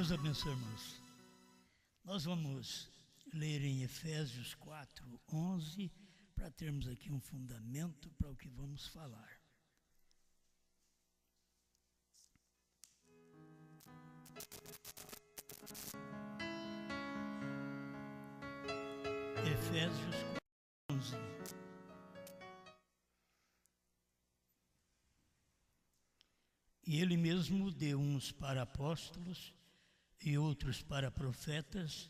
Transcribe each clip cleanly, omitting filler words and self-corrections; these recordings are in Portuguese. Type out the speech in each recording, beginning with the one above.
Deus abençoe, irmãos. Nós vamos ler em Efésios 4:11 para termos aqui um fundamento para o que vamos falar. Efésios 4:11. E ele mesmo deu uns para apóstolos, e outros para profetas,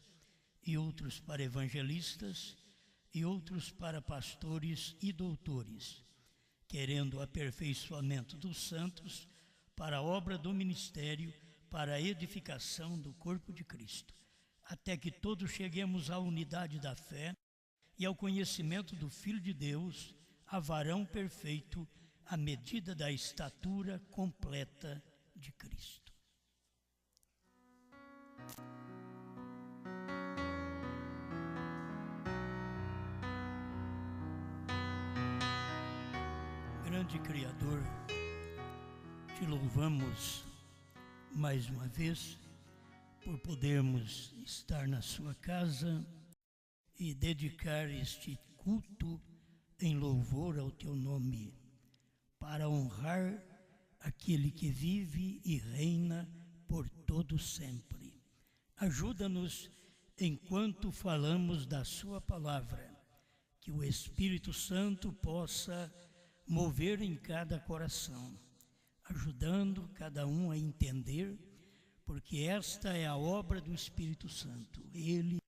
e outros para evangelistas, e outros para pastores e doutores, querendo o aperfeiçoamento dos santos para a obra do ministério, para a edificação do corpo de Cristo, até que todos cheguemos à unidade da fé e ao conhecimento do Filho de Deus, a varão perfeito, à medida da estatura completa de Cristo. Grande Criador, te louvamos mais uma vez por podermos estar na sua casa e dedicar este culto em louvor ao teu nome, para honrar aquele que vive e reina por todo sempre. Ajuda-nos enquanto falamos da sua palavra, que o Espírito Santo possa mover em cada coração, ajudando cada um a entender, porque esta é a obra do Espírito Santo. Ele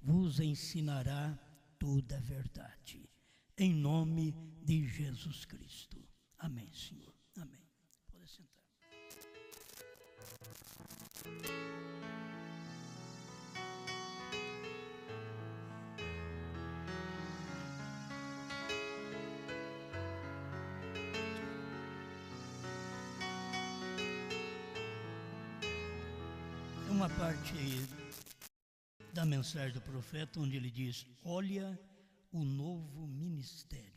vos ensinará toda a verdade. Em nome de Jesus Cristo. Amém, Senhor. Amém. Pode sentar. É uma parte da mensagem do profeta onde ele diz: olha o novo ministério.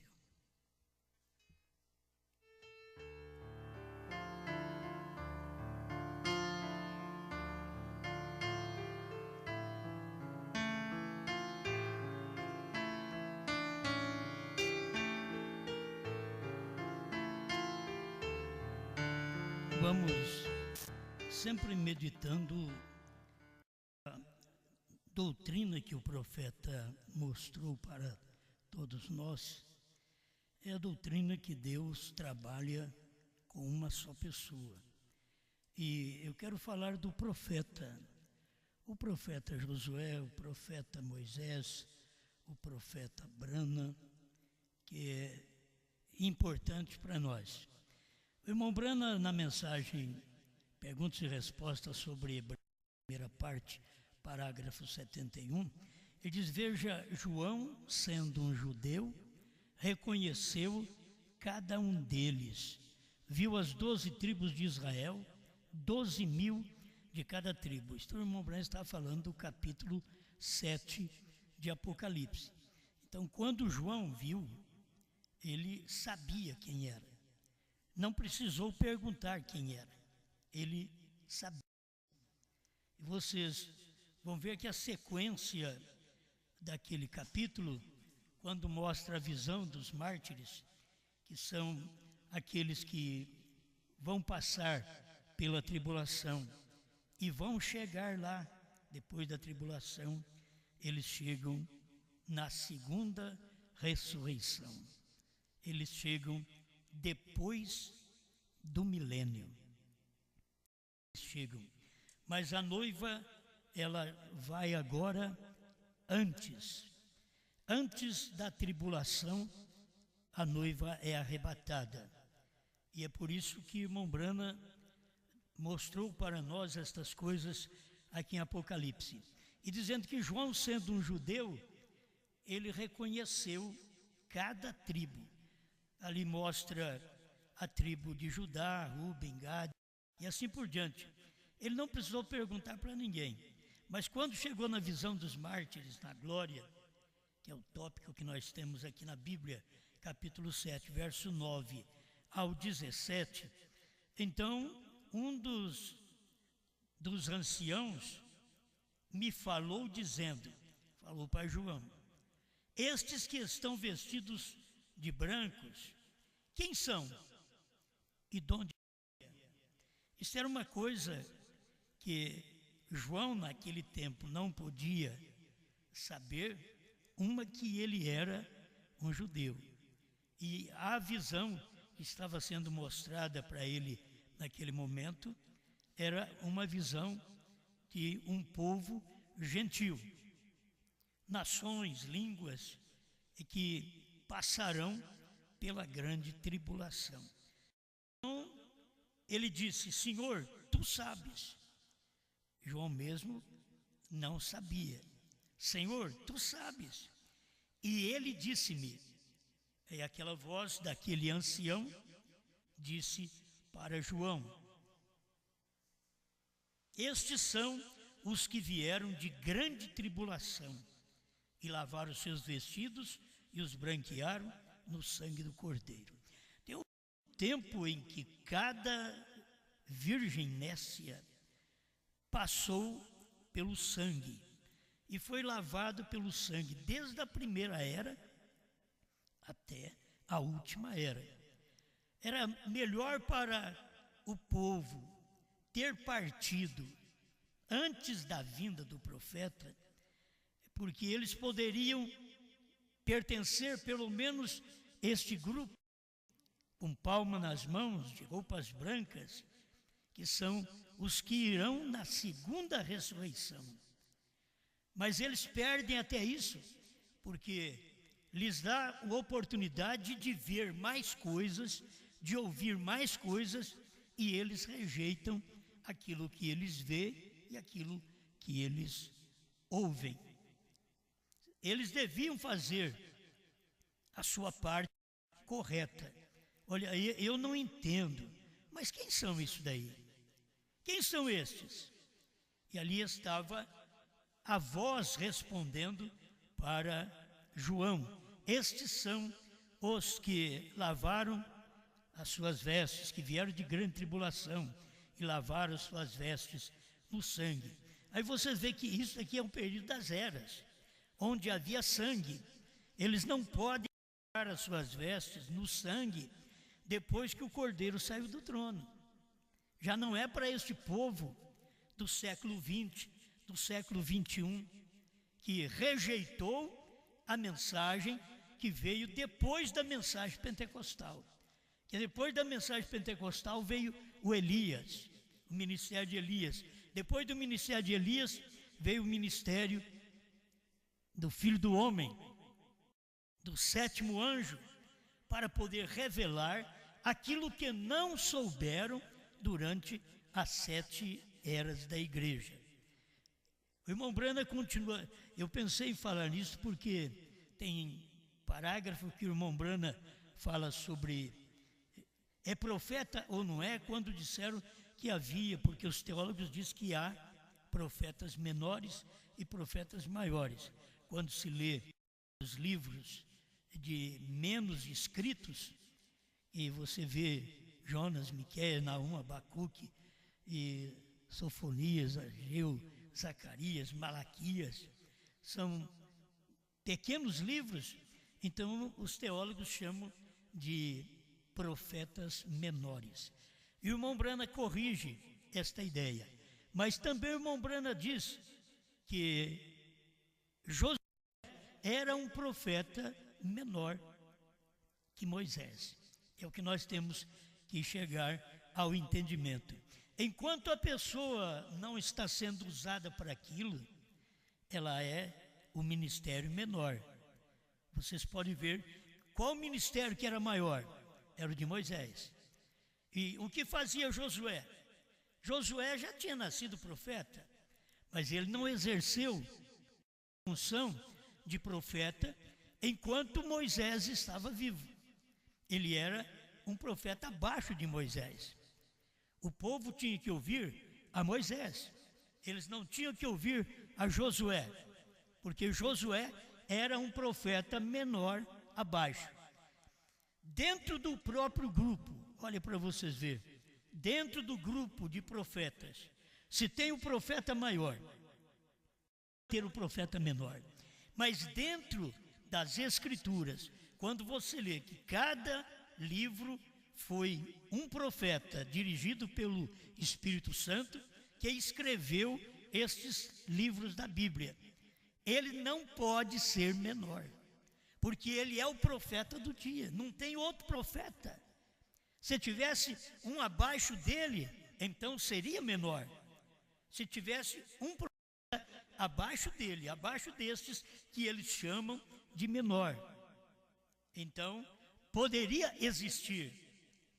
Vamos sempre meditando a doutrina que o profeta mostrou para todos nós. É a doutrina que Deus trabalha com uma só pessoa. E eu quero falar do profeta. O profeta Josué, o profeta Moisés, o profeta Brana, que é importante para nós. O irmão Brana, na mensagem Perguntas e Respostas sobre Hebreu, primeira parte, parágrafo 71, ele diz: veja, João, sendo um judeu, reconheceu cada um deles, viu as 12 tribos de Israel, 12.000 de cada tribo. Então o irmão Brana está falando do capítulo 7 de Apocalipse. Então, quando João viu, ele sabia quem era. Não precisou perguntar quem era, ele sabia. E vocês vão ver que a sequência daquele capítulo, quando mostra a visão dos mártires, que são aqueles que vão passar pela tribulação e vão chegar lá, depois da tribulação, eles chegam na segunda ressurreição. Eles chegam depois do milênio. Chegam. Mas a noiva, ela vai agora antes. Antes da tribulação, a noiva é arrebatada. E é por isso que irmão Brana mostrou para nós estas coisas aqui em Apocalipse. E dizendo que João, sendo um judeu, ele reconheceu cada tribo. Ali mostra a tribo de Judá, Ruben, Gad e assim por diante. Ele não precisou perguntar para ninguém. Mas quando chegou na visão dos mártires, na glória, que é o tópico que nós temos aqui na Bíblia, capítulo 7, verso 9 ao 17, então um dos dos anciãos me falou dizendo, falou para João, estes que estão vestidos de brancos, quem são? E de onde? Isso era uma coisa que João naquele tempo não podia saber, uma que ele era um judeu. E a visão que estava sendo mostrada para ele naquele momento era uma visão de um povo gentil, nações, línguas, que passarão pela grande tribulação. Então, ele disse, Senhor, tu sabes. João mesmo não sabia. Senhor, tu sabes. E ele disse-me, e aquela voz daquele ancião disse para João, estes são os que vieram de grande tribulação e lavaram os seus vestidos e os branquearam no sangue do Cordeiro. Tem um tempo em que cada virgem nécia passou pelo sangue e foi lavado pelo sangue desde a primeira era até a última era. Era melhor para o povo ter partido antes da vinda do profeta, porque eles poderiam pertencer pelo menos este grupo, com palma nas mãos, de roupas brancas, que são os que irão na segunda ressurreição. Mas eles perdem até isso, porque lhes dá a oportunidade de ver mais coisas, de ouvir mais coisas, e eles rejeitam aquilo que eles veem e aquilo que eles ouvem. Eles deviam fazer a sua parte correta. Olha, eu não entendo, mas quem são isso daí? Quem são estes? E ali estava a voz respondendo para João. Estes são os que lavaram as suas vestes, que vieram de grande tribulação e lavaram as suas vestes no sangue. Aí vocês veem que isso aqui é um período das eras, onde havia sangue. Eles não podem lavar as suas vestes no sangue depois que o Cordeiro saiu do trono. Já não é para este povo do século XX, do século XXI, que rejeitou a mensagem que veio depois da mensagem pentecostal. Que depois da mensagem pentecostal veio o Elias, o ministério de Elias. Depois do ministério de Elias veio o ministério do Filho do Homem, do sétimo anjo, para poder revelar aquilo que não souberam durante as 7 eras da igreja. O irmão Brana continua, eu pensei em falar nisso porque tem parágrafo que o irmão Brana fala sobre é profeta ou não é, quando disseram que havia, porque os teólogos dizem que há profetas menores e profetas maiores. Quando se lê os livros de menos escritos, e você vê Jonas, Miqueias, Naum, Abacuque, e Sofonias, Ageu, Zacarias, Malaquias, são pequenos livros, então os teólogos chamam de profetas menores. E o irmão Brana corrige esta ideia, mas também o irmão Brana diz que Josué era um profeta menor que Moisés. É o que nós temos que chegar ao entendimento. Enquanto a pessoa não está sendo usada para aquilo, ela é o ministério menor. Vocês podem ver qual ministério que era maior. Era o de Moisés. E o que fazia Josué? Josué já tinha nascido profeta, mas ele não exerceu a função de profeta enquanto Moisés estava vivo. Ele era um profeta abaixo de Moisés. O povo tinha que ouvir a Moisés. Eles não tinham que ouvir a Josué, porque Josué era um profeta menor abaixo. Dentro do próprio grupo, olha para vocês verem, dentro do grupo de profetas, Se tem o profeta maior, ter o profeta menor. Mas dentro das Escrituras, quando você lê que cada livro foi um profeta dirigido pelo Espírito Santo que escreveu estes livros da Bíblia, ele não pode ser menor, porque ele é o profeta do dia, não tem outro profeta. Se tivesse um abaixo dele, então seria menor. Se tivesse um profeta abaixo dele, abaixo destes que eles chamam de menor, então poderia existir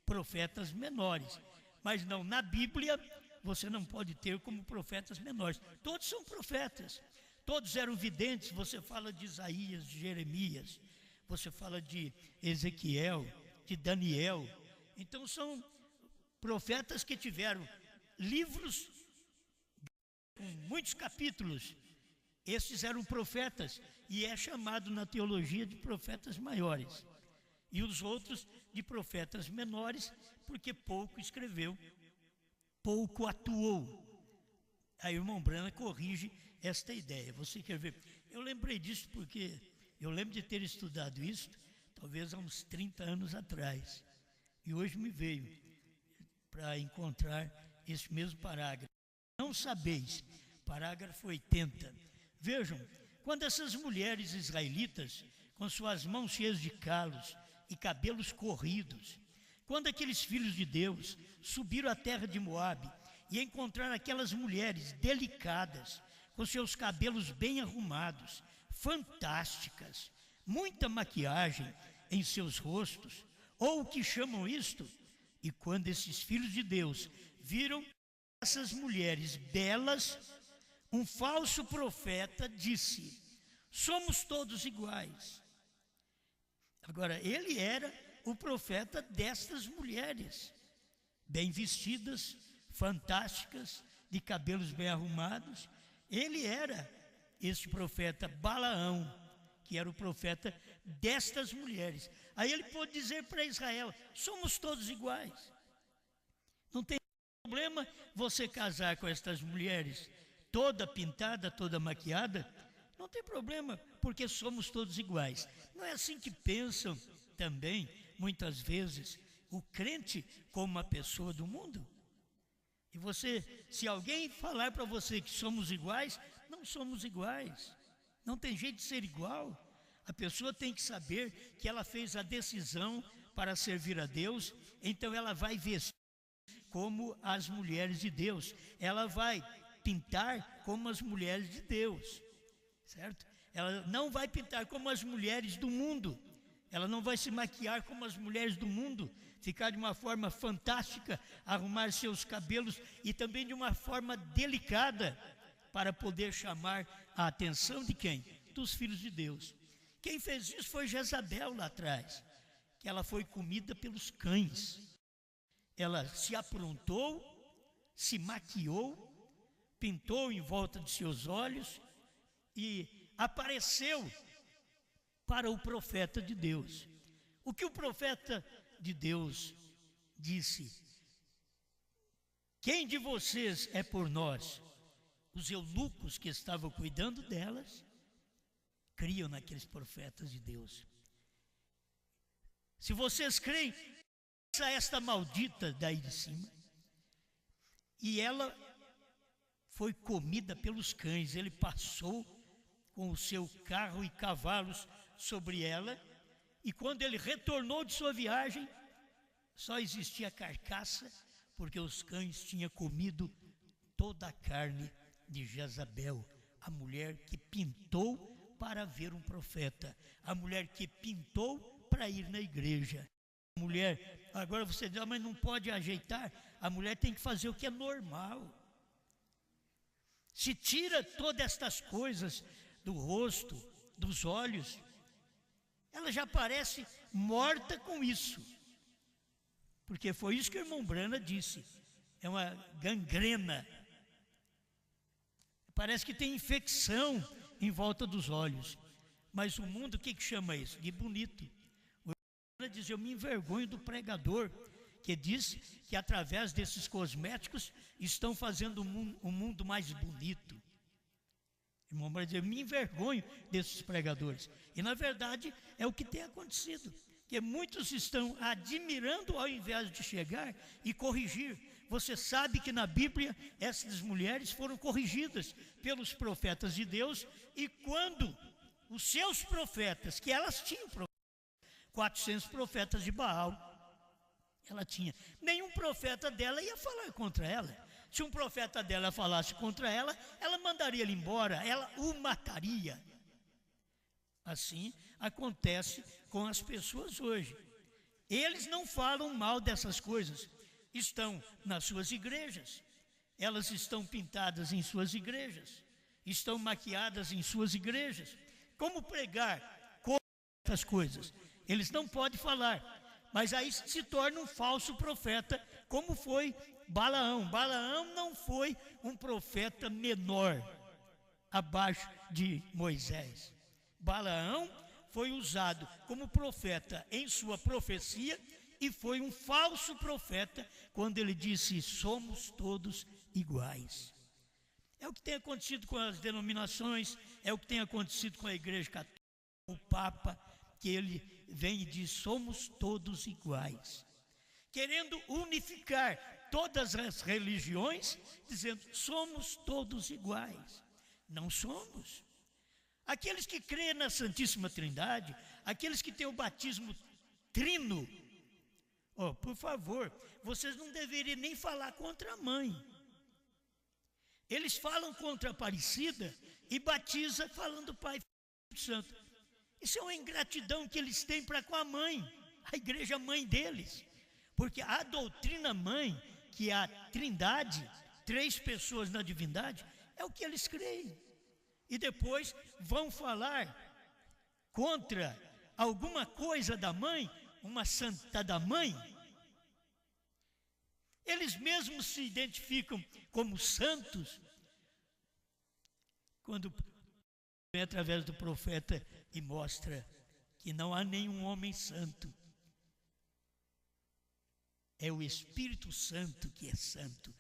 profetas menores, mas não, na Bíblia você não pode ter como profetas menores. Todos são profetas, todos eram videntes. Você fala de Isaías, de Jeremias, você fala de Ezequiel, de Daniel. Então são profetas que tiveram livros com muitos capítulos. Esses eram profetas, e é chamado na teologia de profetas maiores, e os outros de profetas menores, porque pouco escreveu, pouco atuou. A irmã Brana corrige esta ideia. Você quer ver? Eu lembrei disso porque eu lembro de ter estudado isso, talvez há uns 30 anos atrás, e hoje me veio para encontrar esse mesmo parágrafo. Não sabeis, parágrafo 80. Vejam, quando essas mulheres israelitas, com suas mãos cheias de calos e cabelos corridos, quando aqueles filhos de Deus subiram à terra de Moabe e encontraram aquelas mulheres delicadas, com seus cabelos bem arrumados, fantásticas, muita maquiagem em seus rostos, ou o que chamam isto, e quando esses filhos de Deus viram essas mulheres belas, um falso profeta disse: somos todos iguais. Agora, ele era o profeta destas mulheres, bem vestidas, fantásticas, de cabelos bem arrumados. Ele era este profeta Balaão, que era o profeta destas mulheres. Aí ele pôde dizer para Israel: somos todos iguais. Não tem problema você casar com estas mulheres, toda pintada, toda maquiada. Não tem problema, porque somos todos iguais. Não é assim que pensam também, muitas vezes, o crente como uma pessoa do mundo? E você, se alguém falar para você que somos iguais, não somos iguais. Não tem jeito de ser igual. A pessoa tem que saber que ela fez a decisão para servir a Deus, então ela vai vestir como as mulheres de Deus. Ela vai pintar como as mulheres de Deus, certo? Ela não vai pintar como as mulheres do mundo. Ela não vai se maquiar como as mulheres do mundo, ficar de uma forma fantástica, arrumar seus cabelos e também de uma forma delicada, para poder chamar a atenção de quem? Dos filhos de Deus. Quem fez isso foi Jezabel lá atrás, que ela foi comida pelos cães. Ela se aprontou, se maquiou, pintou em volta de seus olhos e apareceu para o profeta de Deus. O que o profeta de Deus disse: quem de vocês é por nós? Os eunucos que estavam cuidando delas criam naqueles profetas de Deus. Se vocês creem, esta maldita daí de cima. E ela foi comida pelos cães. Ele passou com o seu carro e cavalos sobre ela, e quando ele retornou de sua viagem, só existia a carcaça, porque os cães tinham comido toda a carne de Jezabel, a mulher que pintou para ver um profeta, a mulher que pintou para ir na igreja. A mulher, agora você diz: mas não pode ajeitar. A mulher tem que fazer o que é normal. Se tira todas estas coisas do rosto, dos olhos, ela já parece morta com isso. Porque foi isso que o irmão Brana disse: é uma gangrena. Parece que tem infecção em volta dos olhos. Mas o mundo, o que chama isso? De bonito. O irmão Brana diz: eu me envergonho do pregador que diz que através desses cosméticos estão fazendo um mundo mais bonito. Irmão, mas eu me envergonho desses pregadores. E na verdade é o que tem acontecido, que muitos estão admirando ao invés de chegar e corrigir. Você sabe que na Bíblia essas mulheres foram corrigidas pelos profetas de Deus, e quando os seus profetas, que elas tinham 400 profetas de Baal, ela tinha, nenhum profeta dela ia falar contra ela. Se um profeta dela falasse contra ela, ela mandaria ele embora, ela o mataria. Assim acontece com as pessoas hoje. Eles não falam mal dessas coisas, estão nas suas igrejas, elas estão pintadas em suas igrejas, estão maquiadas em suas igrejas. Como pregar contra essas coisas? Eles não podem falar, mas aí se torna um falso profeta, como foi Balaão. Balaão não foi um profeta menor, abaixo de Moisés. Balaão foi usado como profeta em sua profecia e foi um falso profeta quando ele disse: somos todos iguais. É o que tem acontecido com as denominações, é o que tem acontecido com a Igreja Católica, o Papa, que ele vem e diz: somos todos iguais, querendo unificar todas as religiões, dizendo: somos todos iguais. Não somos. Aqueles que creem na Santíssima Trindade, aqueles que têm o batismo trino, por favor, vocês não deveriam nem falar contra a mãe. Eles falam contra a Aparecida e batiza falando Pai, Filho e Espírito Santo. Isso é uma ingratidão que eles têm para com a mãe, a igreja mãe deles. Porque a doutrina mãe, que é a Trindade, 3 pessoas na divindade, é o que eles creem. E depois vão falar contra alguma coisa da mãe, uma santa da mãe. Eles mesmos se identificam como santos, quando vem através do profeta e mostra que não há nenhum homem santo. É o Espírito Santo que é santo.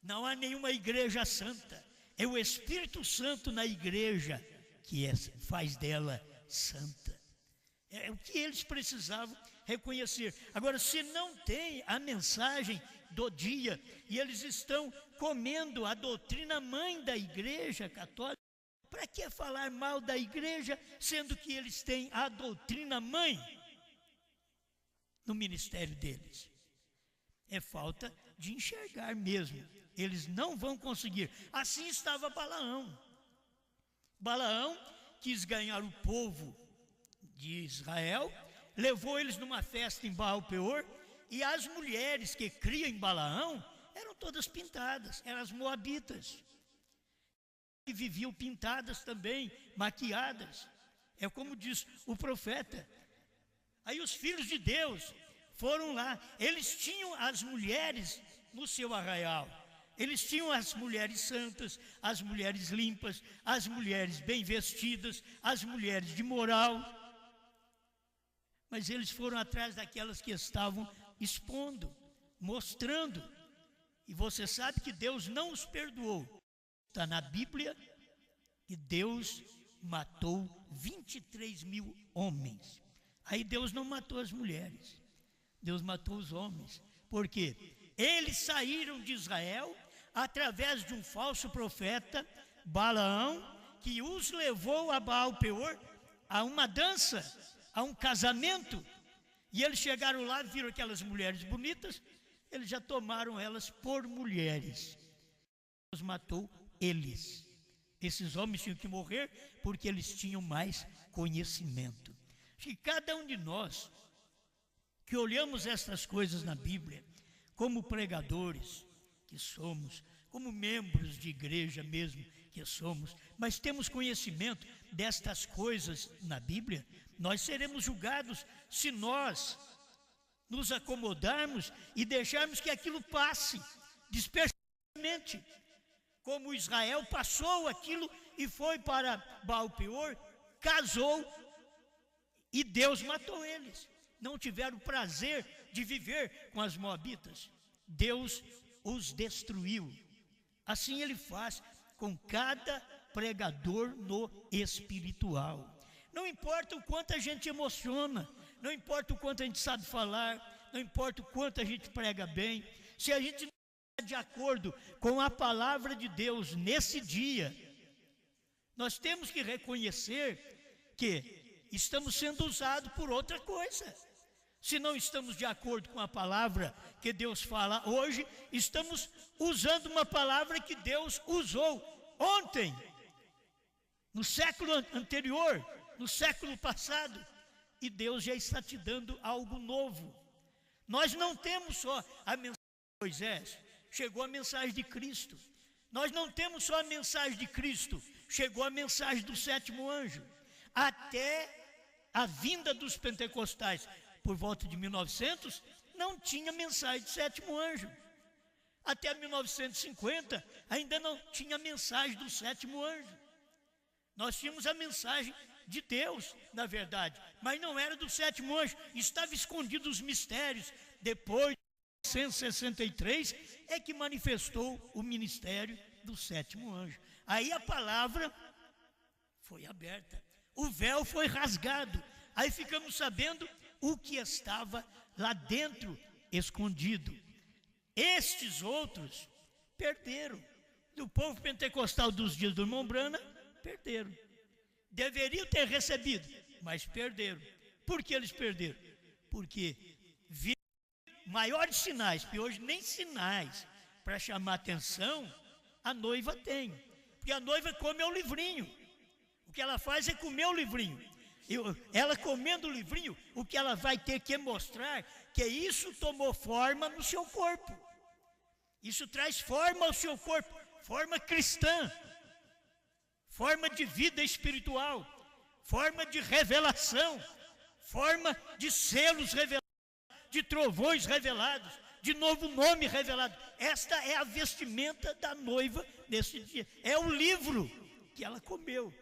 Não há nenhuma igreja santa. É o Espírito Santo na igreja que faz dela santa. É o que eles precisavam reconhecer. Agora, se não tem a mensagem do dia e eles estão comendo a doutrina mãe da Igreja Católica, para que falar mal da igreja, sendo que eles têm a doutrina mãe no ministério deles? É falta de enxergar mesmo. Eles não vão conseguir. Assim estava Balaão. Balaão quis ganhar o povo de Israel, levou eles numa festa em Baal-Peor, e as mulheres que criam em Balaão eram todas pintadas, eram as moabitas, que viviam pintadas também, maquiadas. É como diz o profeta. Aí os filhos de Deus foram lá, eles tinham as mulheres no seu arraial, eles tinham as mulheres santas, as mulheres limpas, as mulheres bem vestidas, as mulheres de moral, mas eles foram atrás daquelas que estavam expondo, mostrando, e você sabe que Deus não os perdoou. Está na Bíblia que Deus matou 23 mil homens. Aí Deus não matou as mulheres, Deus matou os homens. Por quê? Eles saíram de Israel através de um falso profeta, Balaão, que os levou a Baal-Peor, a uma dança, a um casamento. E eles chegaram lá, viram aquelas mulheres bonitas, eles já tomaram elas por mulheres. Deus matou eles. Esses homens tinham que morrer porque eles tinham mais conhecimento. Acho que cada um de nós que olhamos estas coisas na Bíblia, como pregadores que somos, como membros de igreja mesmo que somos, mas temos conhecimento destas coisas na Bíblia, nós seremos julgados se nós nos acomodarmos e deixarmos que aquilo passe dispersamente, como Israel passou aquilo e foi para Baal-Peor, casou, e Deus matou eles. não tiveram o prazer de viver com as moabitas. Deus os destruiu. Assim ele faz com cada pregador no espiritual. Não importa o quanto a gente emociona, não importa o quanto a gente sabe falar, não importa o quanto a gente prega bem, se a gente não está de acordo com a palavra de Deus nesse dia, nós temos que reconhecer que estamos sendo usados por outra coisa. Se não estamos de acordo com a palavra que Deus fala hoje, estamos usando uma palavra que Deus usou ontem, no século anterior, no século passado, e Deus já está te dando algo novo. Nós não temos só a mensagem de Moisés, chegou a mensagem de Cristo. Nós não temos só a mensagem de Cristo, chegou a mensagem do sétimo anjo. Até a vinda dos pentecostais, por volta de 1900, não tinha mensagem do sétimo anjo. Até 1950, ainda não tinha mensagem do sétimo anjo. Nós tínhamos a mensagem de Deus, na verdade, mas não era do sétimo anjo, estava escondido os mistérios. Depois de 1963 é que manifestou o ministério do sétimo anjo. Aí a palavra foi aberta, o véu foi rasgado, aí ficamos sabendo o que estava lá dentro escondido. Estes outros perderam. Do povo pentecostal dos dias do irmão Brana, perderam. Deveriam ter recebido, mas perderam. Por que eles perderam? Porque viram maiores sinais, que hoje nem sinais para chamar atenção a noiva tem. Porque a noiva come o livrinho. O que ela faz é comer o livrinho. Ela comendo o livrinho, o que ela vai ter que mostrar que isso tomou forma no seu corpo. Isso traz forma ao seu corpo, forma cristã, forma de vida espiritual, forma de revelação, forma de selos revelados, de trovões revelados, de novo nome revelado. Esta é a vestimenta da noiva nesse dia. É o livro que ela comeu.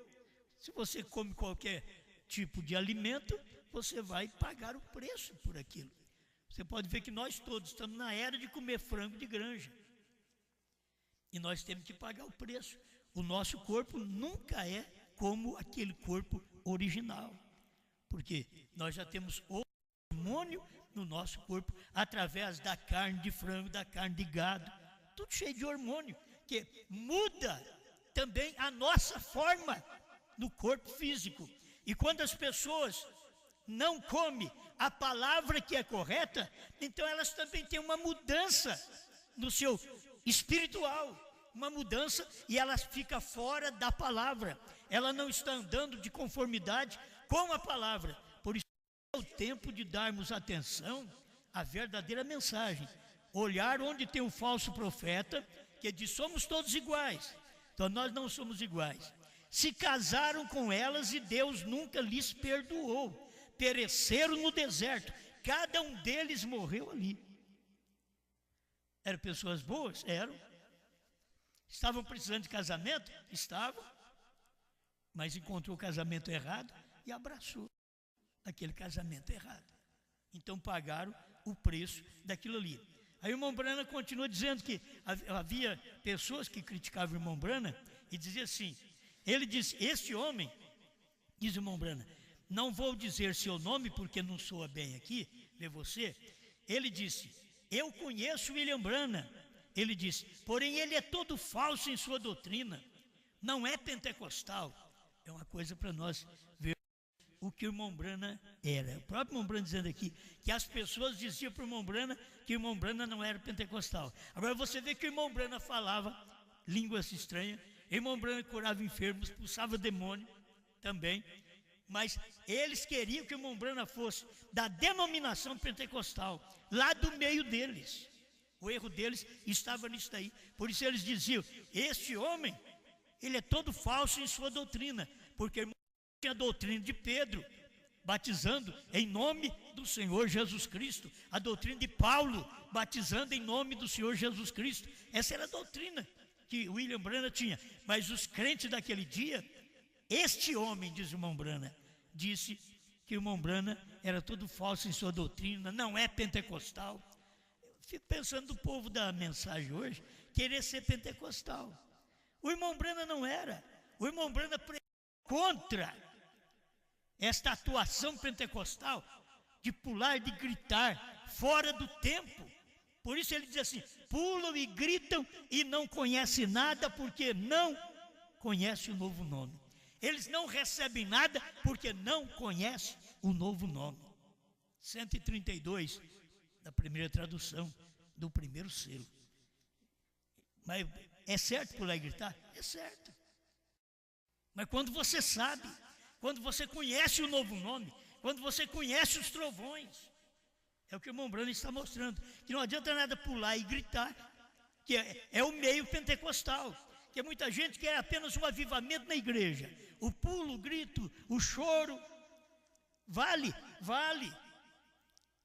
Se você come qualquer tipo de alimento, você vai pagar o preço por aquilo. Você pode ver que nós todos estamos na era de comer frango de granja. E nós temos que pagar o preço. O nosso corpo nunca é como aquele corpo original. Porque nós já temos hormônio no nosso corpo, através da carne de frango, da carne de gado, tudo cheio de hormônio, que muda também a nossa forma no corpo físico. E quando as pessoas não comem a palavra que é correta, então elas também têm uma mudança no seu espiritual, uma mudança, e ela fica fora da palavra. Ela não está andando de conformidade com a palavra. Por isso é o tempo de darmos atenção à verdadeira mensagem. Olhar onde tem um falso profeta que diz: somos todos iguais. Então nós não somos iguais. Se casaram com elas e Deus nunca lhes perdoou. Pereceram no deserto. Cada um deles morreu ali. Eram pessoas boas? Eram. Estavam precisando de casamento? Estavam. Mas encontrou o casamento errado e abraçou aquele casamento errado. Então pagaram o preço daquilo ali. Aí o irmão Brana continua dizendo que havia pessoas que criticavam o irmão Brana e dizia assim, ele disse: este homem, diz o irmão Brana, não vou dizer seu nome porque não soa bem aqui, vê você. Ele disse: eu conheço William Brana. Ele disse: porém ele é todo falso em sua doutrina, não é pentecostal. É uma coisa para nós ver o que o irmão Brana era. O próprio irmão Brana dizendo aqui que as pessoas diziam para o irmão Brana que o irmão Brana não era pentecostal. Agora você vê que o irmão Brana falava línguas estranhas, o irmão Brana curava enfermos, expulsava demônio também, mas eles queriam que o irmão Brana fosse da denominação pentecostal, lá do meio deles. O erro deles estava nisso daí. Por isso eles diziam: este homem, ele é todo falso em sua doutrina, porque tinha a doutrina de Pedro, batizando em nome do Senhor Jesus Cristo, a doutrina de Paulo, batizando em nome do Senhor Jesus Cristo. Essa era a doutrina que William Brana tinha. Mas os crentes daquele dia, este homem, diz o irmão Brana, disse que o irmão Brana era tudo falso em sua doutrina, não é pentecostal. Eu fico pensando do povo da mensagem hoje, querer ser pentecostal. O irmão Brana não era. O irmão Brana contra esta atuação pentecostal de pular, de gritar, fora do tempo. Por isso ele diz assim, pulam e gritam e não conhecem nada porque não conhecem o novo nome. Eles não recebem nada porque não conhecem o novo nome. 132 da primeira tradução, do primeiro selo. Mas é certo pular e gritar? É certo. Mas quando você sabe, quando você conhece o novo nome, quando você conhece os trovões, é o que o irmão Brana está mostrando, que não adianta nada pular e gritar, que é o meio pentecostal, que muita gente quer apenas um avivamento na igreja. O pulo, o grito, o choro, vale,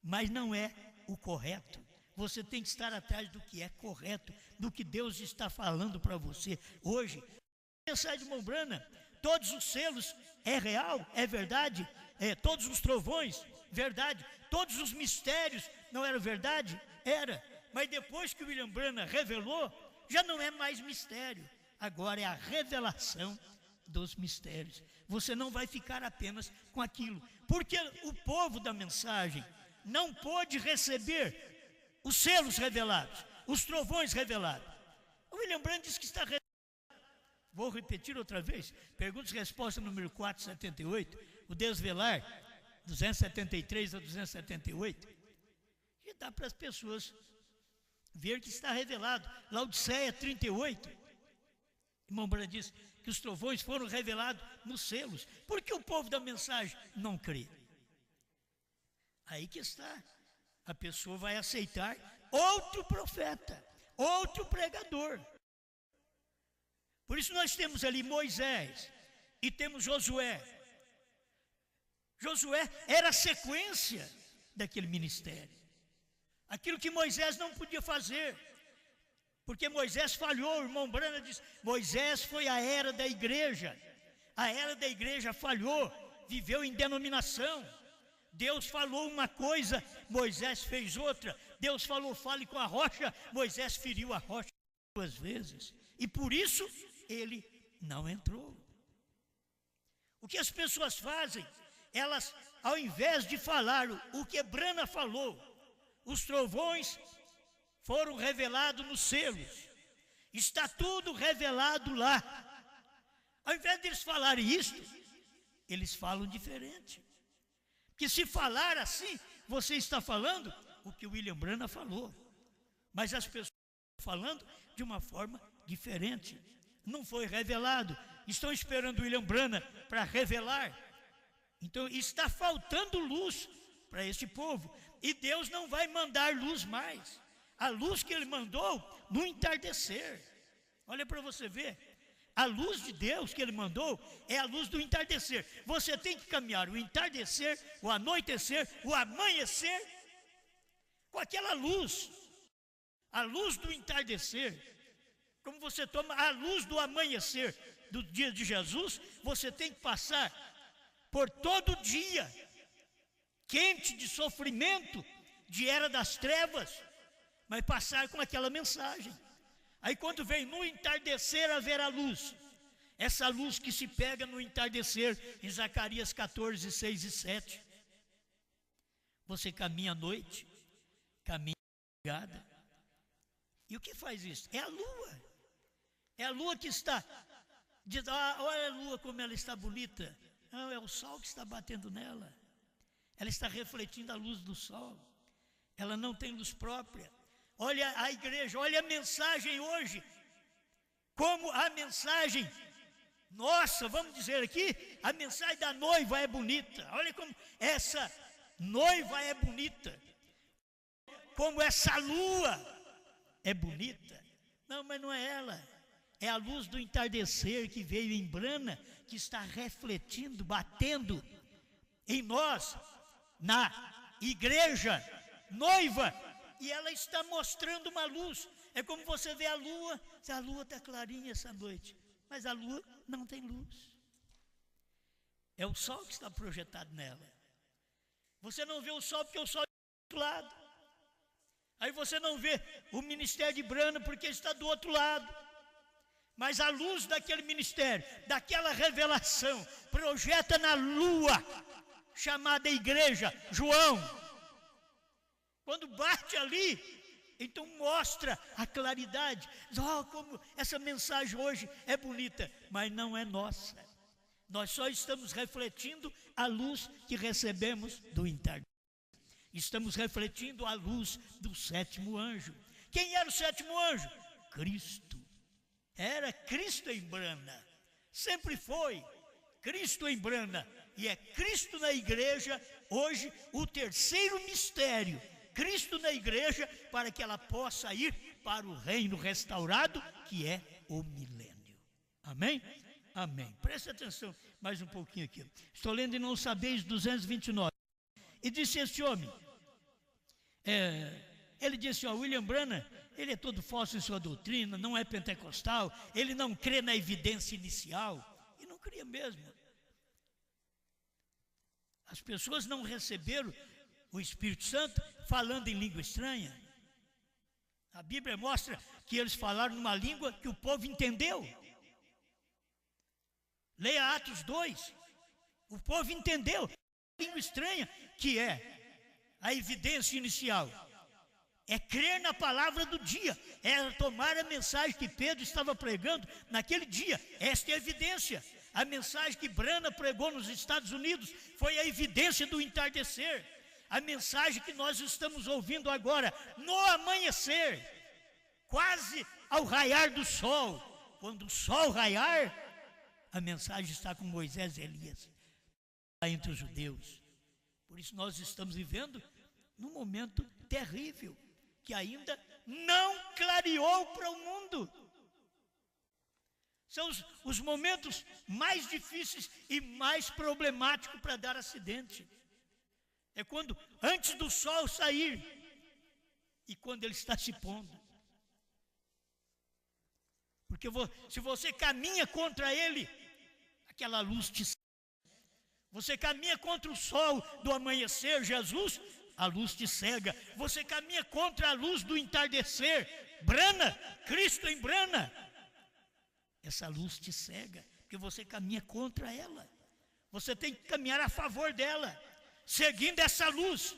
mas não é o correto. Você tem que estar atrás do que é correto, do que Deus está falando para você hoje. A mensagem de irmão Brana, todos os selos, é real, é verdade, todos os trovões, verdade, todos os mistérios, não era verdade? Era, mas depois que o William Branham revelou, já não é mais mistério, agora é a revelação dos mistérios. Você não vai ficar apenas com aquilo, porque o povo da mensagem não pôde receber os selos revelados, os trovões revelados. O William Branham diz que está revelado. Vou repetir outra vez, perguntas e resposta número 478, o desvelar, 273 a 278, e dá para as pessoas ver que está revelado. Laodiceia 38, irmão Branham diz que os trovões foram revelados nos selos. Por que o povo da mensagem não crê? Aí que está, a pessoa vai aceitar outro profeta, outro pregador. Por isso nós temos ali Moisés e temos Josué. Josué era a sequência daquele ministério. Aquilo que Moisés não podia fazer, porque Moisés falhou. O irmão Branham diz, Moisés foi a era da igreja. A era da igreja falhou, viveu em denominação. Deus falou uma coisa, Moisés fez outra. Deus falou, fale com a rocha, Moisés feriu a rocha 2 vezes. E por isso ele não entrou. O que as pessoas fazem? Elas, ao invés de falar o que Branham falou, os trovões foram revelados nos selos, está tudo revelado lá. Ao invés de eles falarem isto, eles falam diferente. Que se falar assim, você está falando o que o William Branham falou, mas as pessoas estão falando de uma forma diferente. Não foi revelado, estão esperando o William Branham para revelar. Então está faltando luz para esse povo, e Deus não vai mandar luz mais. A luz que ele mandou no entardecer, olha para você ver, a luz de Deus que ele mandou é a luz do entardecer. Você tem que caminhar o entardecer, o anoitecer, o amanhecer com aquela luz, a luz do entardecer. Como você toma a luz do amanhecer do dia de Jesus, você tem que passar por todo dia quente de sofrimento, de era das trevas, mas passar com aquela mensagem. Aí quando vem no entardecer haverá luz, essa luz que se pega no entardecer, em Zacarias 14, 6 e 7. Você caminha à noite, caminha à madrugada. E o que faz isso? É a lua. É a lua que está, diz, olha a lua como ela está bonita. Não, é o sol que está batendo nela. Ela está refletindo a luz do sol. Ela não tem luz própria. Olha a igreja, olha a mensagem hoje. Como a mensagem, nossa, vamos dizer aqui, a mensagem da noiva é bonita. Olha como essa noiva é bonita. Como essa lua é bonita. Não, mas não é ela. É a luz do entardecer que veio em Branham, que está refletindo, batendo em nós, na igreja noiva, e ela está mostrando uma luz. É como você vê a lua está clarinha essa noite, mas a lua não tem luz. É o sol que está projetado nela. Você não vê o sol porque o sol está do outro lado. Aí você não vê o ministério de Brana porque está do outro lado. Mas a luz daquele ministério, daquela revelação, projeta na lua, chamada igreja, João. Quando bate ali, então mostra a claridade. Oh, como essa mensagem hoje é bonita, mas não é nossa. Nós só estamos refletindo a luz que recebemos do entardecer. Estamos refletindo a luz do sétimo anjo. Quem era o sétimo anjo? Cristo. Era Cristo em Brana. Sempre foi Cristo em Brana. E é Cristo na igreja, hoje, o terceiro mistério. Cristo na igreja, para que ela possa ir para o reino restaurado, que é o milênio. Amém? Amém. Preste atenção mais um pouquinho aqui. Estou lendo em Não Sabeis 229. E disse este homem, ele disse, William Branham, ele é todo falso em sua doutrina, não é pentecostal, ele não crê na evidência inicial. E não cria mesmo. As pessoas não receberam o Espírito Santo falando em língua estranha. A Bíblia mostra que eles falaram numa língua que o povo entendeu. Leia Atos 2. O povo entendeu. Língua estranha, que é a evidência inicial. É crer na palavra do dia. É tomar a mensagem que Pedro estava pregando naquele dia. Esta é a evidência. A mensagem que Branham pregou nos Estados Unidos foi a evidência do entardecer. A mensagem que nós estamos ouvindo agora, no amanhecer, quase ao raiar do sol. Quando o sol raiar, a mensagem está com Moisés e Elias, entre os judeus. Por isso nós estamos vivendo num momento terrível, que ainda não clareou para o mundo. São os momentos mais difíceis e mais problemáticos para dar acidente. É quando, antes do sol sair, e quando ele está se pondo. Porque se você caminha contra ele, aquela luz te cega. Você caminha contra o sol do amanhecer, Jesus, a luz te cega. Você caminha contra a luz do entardecer, Brana, Cristo em Brana. Essa luz te cega, porque você caminha contra ela. Você tem que caminhar a favor dela, seguindo essa luz,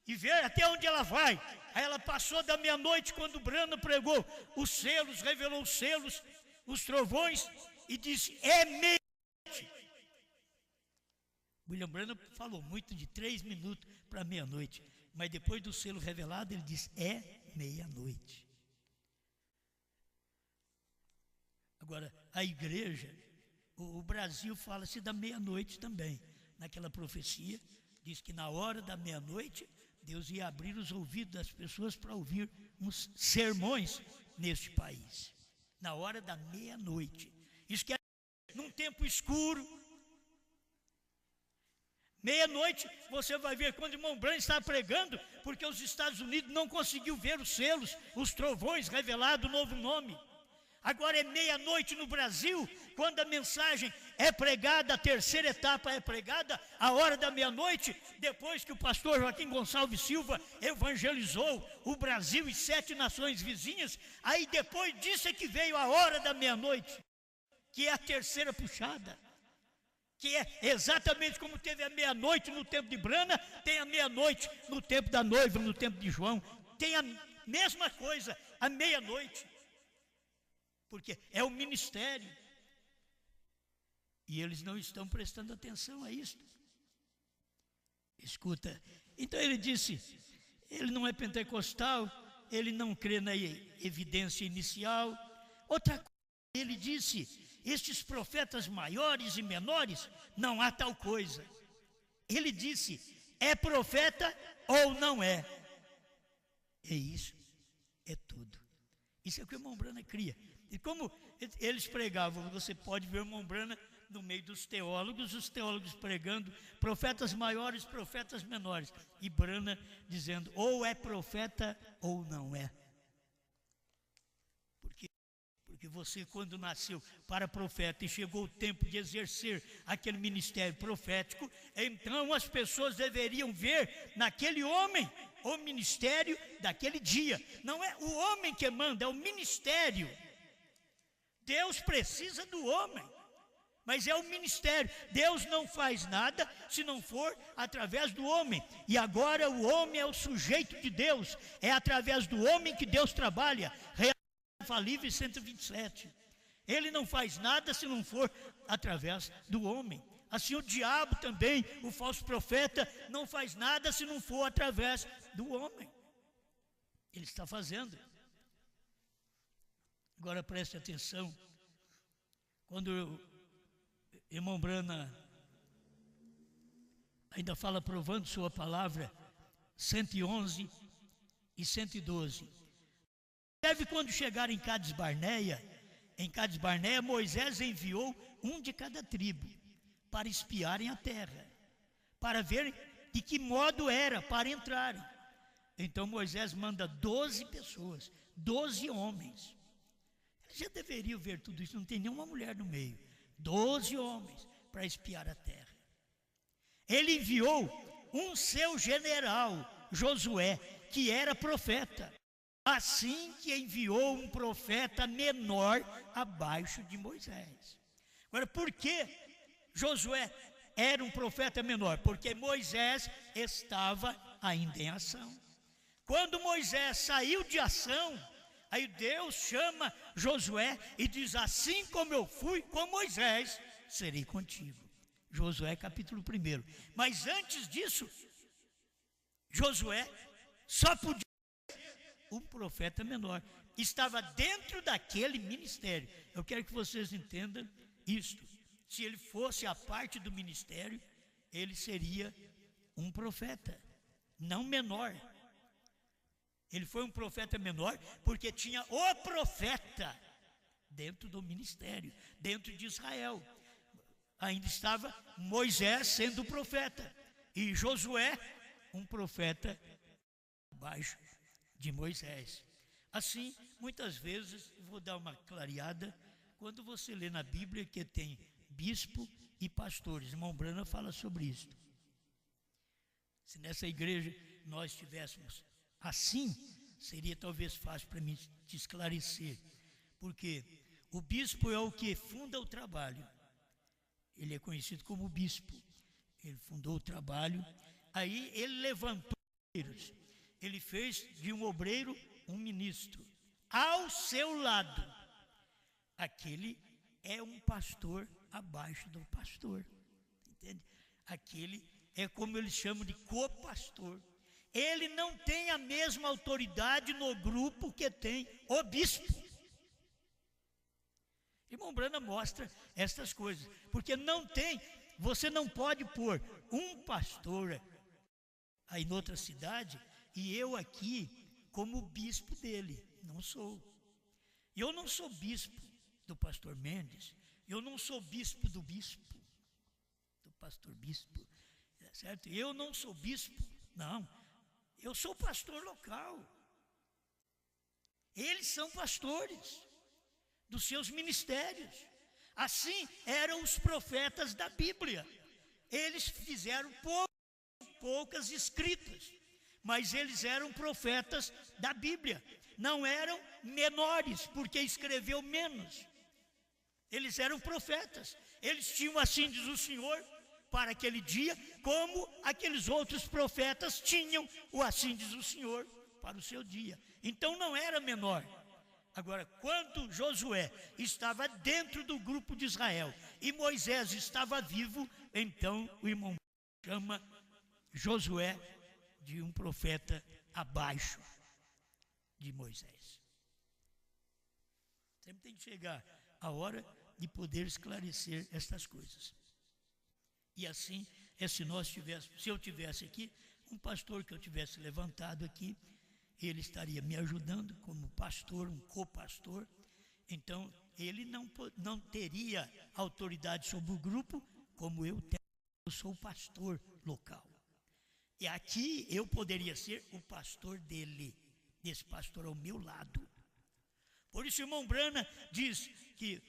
e ver até onde ela vai. Aí ela passou da meia-noite, quando Branham pregou os selos, revelou os selos, os trovões, e disse, é meia-noite. William Branham falou muito de 3 minutos para meia-noite, mas depois do selo revelado, ele disse, é meia-noite. Agora, a igreja, o Brasil fala-se da meia-noite também. Naquela profecia, diz que na hora da meia-noite, Deus ia abrir os ouvidos das pessoas para ouvir uns sermões neste país. Na hora da meia-noite. Isso que é num tempo escuro. Meia-noite, você vai ver quando o irmão Branham está pregando, porque os Estados Unidos não conseguiu ver os selos, os trovões revelados, o novo nome. Agora é meia-noite no Brasil, quando a mensagem é pregada, a terceira etapa é pregada, a hora da meia-noite, depois que o pastor Joaquim Gonçalves Silva evangelizou o Brasil e 7 nações vizinhas, aí depois disso é que veio a hora da meia-noite, que é a terceira puxada, que é exatamente como teve a meia-noite no tempo de Brana, tem a meia-noite no tempo da noiva, no tempo de João, tem a mesma coisa, a meia-noite. Porque é o ministério. E eles não estão prestando atenção a isso. Escuta, então ele disse, ele não é pentecostal, ele não crê na evidência inicial. Outra coisa, ele disse, estes profetas maiores e menores, não há tal coisa. Ele disse, é profeta ou não é? É isso, é tudo. Isso é o que o irmão Branham cria. E como eles pregavam, você pode ver o irmão Branham no meio dos teólogos, os teólogos pregando, profetas maiores, profetas menores. E Branham dizendo, ou é profeta ou não é. Porque Porque você, quando nasceu para profeta e chegou o tempo de exercer aquele ministério profético, então as pessoas deveriam ver naquele homem o ministério daquele dia. Não é o homem que manda, é o ministério. Deus precisa do homem, mas é o ministério. Deus não faz nada se não for através do homem. E agora o homem é o sujeito de Deus. É através do homem que Deus trabalha. Infalível 127. Ele não faz nada se não for através do homem. Assim o diabo também, o falso profeta, não faz nada se não for através do homem. Ele está fazendo. Agora preste atenção. Quando o irmão Brana ainda fala provando sua palavra, 111 e 112. Deve quando chegar em Cades Barneia, Moisés enviou um de cada tribo para espiarem a terra, para verem de que modo era para entrarem. Então Moisés manda 12 pessoas, 12 homens. Eles já deveriam ver tudo isso, não tem nenhuma mulher no meio. 12 homens para espiar a terra. Ele enviou um seu general, Josué, que era profeta. Assim que enviou um profeta menor abaixo de Moisés. Agora, por que Josué era um profeta menor? Porque Moisés estava ainda em ação. Quando Moisés saiu de ação, aí Deus chama Josué e diz: assim como eu fui com Moisés, serei contigo. Josué capítulo 1. Mas antes disso, Josué só podia um profeta menor, estava dentro daquele ministério. Eu quero que vocês entendam isto. Se ele fosse a parte do ministério, ele seria um profeta, não menor. Ele foi um profeta menor porque tinha o profeta dentro do ministério, dentro de Israel. Ainda estava Moisés sendo profeta e Josué, um profeta abaixo de Moisés. Assim, muitas vezes, vou dar uma clareada, quando você lê na Bíblia que tem bispo e pastores, irmão Brana fala sobre isso. Se nessa igreja nós tivéssemos assim, seria talvez fácil para mim te esclarecer, porque o bispo é o que funda o trabalho. Ele é conhecido como bispo. Ele fundou o trabalho, aí ele levantou obreiros. Ele fez de um obreiro um ministro. Ao seu lado, aquele é um pastor abaixo do pastor. Entende? Aquele é como eles chamam de copastor. Ele não tem a mesma autoridade no grupo que tem o bispo. Irmão Brana mostra estas coisas, porque não tem, você não pode pôr um pastor aí em outra cidade e eu aqui como bispo dele. Não sou. Eu não sou bispo do pastor Mendes, eu não sou bispo do pastor bispo, certo? Eu não sou bispo, não. Eu sou pastor local. Eles são pastores dos seus ministérios. Assim eram os profetas da Bíblia. Eles fizeram poucas escritas, mas eles eram profetas da Bíblia. Não eram menores, porque escreveu menos. Eles eram profetas. Eles tinham, assim diz o Senhor, para aquele dia, como aqueles outros profetas tinham o assim diz o Senhor para o seu dia. Então não era menor. Agora, quando Josué estava dentro do grupo de Israel e Moisés estava vivo, então o irmão chama Josué de um profeta abaixo de Moisés. Sempre tem que chegar a hora de poder esclarecer estas coisas. E assim, se eu tivesse aqui, um pastor que eu tivesse levantado aqui, ele estaria me ajudando como pastor, um copastor. Então, ele não teria autoridade sobre o grupo, como eu tenho. Eu sou o pastor local. E aqui eu poderia ser o pastor dele, desse pastor ao meu lado. Por isso, o irmão Brana diz que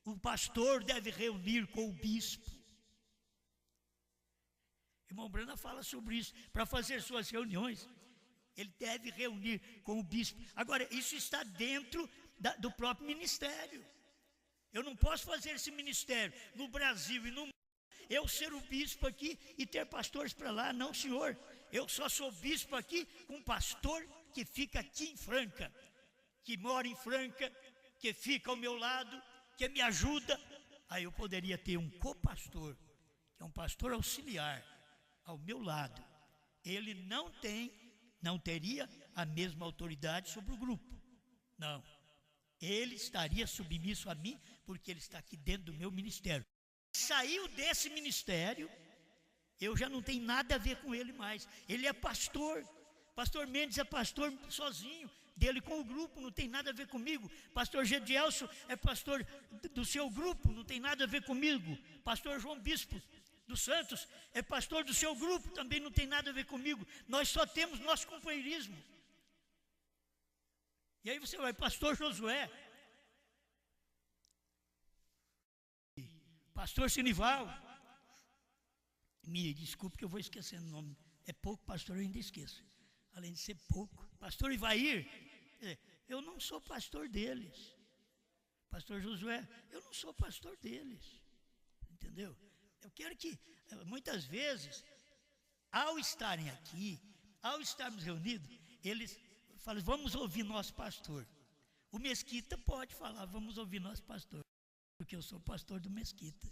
o pastor deve reunir com o bispo. O irmão Brana fala sobre isso. Para fazer suas reuniões, ele deve reunir com o bispo. Agora, isso está dentro do próprio ministério. Eu não posso fazer esse ministério no Brasil e no mundo, eu ser o bispo aqui e ter pastores para lá. Não, senhor. Eu só sou bispo aqui com um pastor que fica aqui em Franca, que mora em Franca, que fica ao meu lado, que me ajuda. Aí eu poderia ter um copastor, que é um pastor auxiliar, ao meu lado. Ele não teria a mesma autoridade sobre o grupo. Não. Ele estaria submisso a mim, porque ele está aqui dentro do meu ministério. Saiu desse ministério, eu já não tenho nada a ver com ele mais. Ele é pastor. Pastor Mendes é pastor sozinho, dele com o grupo, não tem nada a ver comigo. Pastor Gedielso é pastor do seu grupo, não tem nada a ver comigo. Pastor João Bispo dos Santos é pastor do seu grupo, também não tem nada a ver comigo. Nós só temos nosso companheirismo. E aí você vai, pastor Josué, pastor Sinival, me desculpe que eu vou esquecendo o nome, é pouco pastor, eu ainda esqueço, além de ser pouco. Pastor Ivair, eu não sou pastor deles. Pastor Josué, eu não sou pastor deles, entendeu? Eu quero que, muitas vezes, ao estarem aqui, ao estarmos reunidos, eles falam, vamos ouvir nosso pastor. O Mesquita pode falar, vamos ouvir nosso pastor, porque eu sou pastor do Mesquita.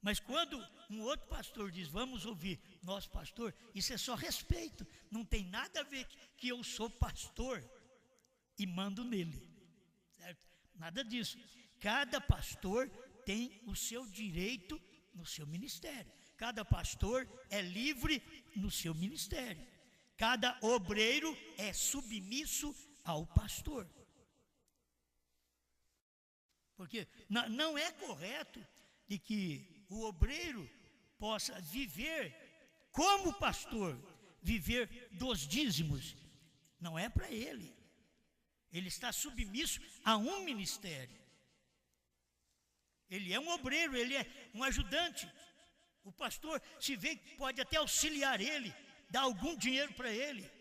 Mas quando um outro pastor diz, vamos ouvir nosso pastor, isso é só respeito. Não tem nada a ver que eu sou pastor e mando nele, certo? Nada disso. Cada pastor tem o seu direito no seu ministério. Cada pastor é livre no seu ministério. Cada obreiro é submisso ao pastor. Porque não é correto de que o obreiro possa viver como pastor, viver dos dízimos. Não é para ele. Ele está submisso a um ministério. Ele é um obreiro, ele é um ajudante. O pastor, se vê que pode até auxiliar ele, dar algum dinheiro para ele.